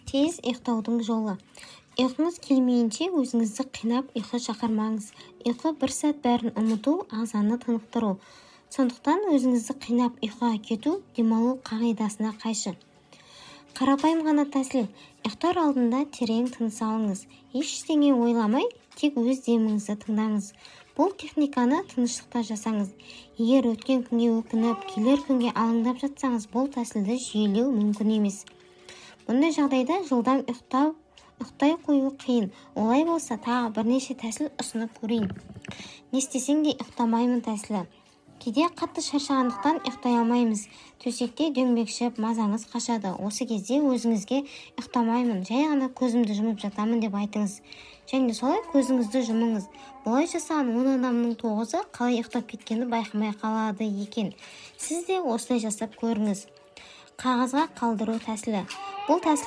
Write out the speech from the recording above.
Тез ұйықтаудың жолы. Ұйқыңыз келмейінше өзіңізді қинап ұйқы шақырмаңыз. Ұйқы бір сәт бәрін ұмыту, ағзаны тынықтыру. Сондықтан өзіңізді қинап ұйқыға кету демалу қағидасына қайшы. Қарапайым ғана тәсіл. Ұйықтар алдында терең тыныс алыңыз. Ештеңе ойламай, тек өз деміңізді тыңдаңыз. Бұл техниканы тыныштықта жасаңыз. Егер өткен күнге өкініп, келер күнге алаңдап жатсаңыз, бұл тәсілді жүйелеу мүмкін емес. Бұндай жағдайда жылдам ұйықтай қою қиын. Олай болса, тағы бірнеше тәсіл ұсынып көрейін. Не істесең де ұйықтамаймын тәсілі. Кейде қатты шаршағандықтан ұйықтай алмаймыз. Төсекте дөңбекшіп, мазаңыз қашады. Осы кезде өзіңізге ұйықтамаймын, жай ғана көзімді жұмып жатамын деп айтыңыз. Және солай көзіңізді жұмыңыз. Бұлай жасаған 10 адамның 9-ы қалай ұйықтап кеткенді байқамай қалады екен. Сіз де осылай жасап көріңіз. Қағазға қалдыру тәсілі. Бұл тәсілді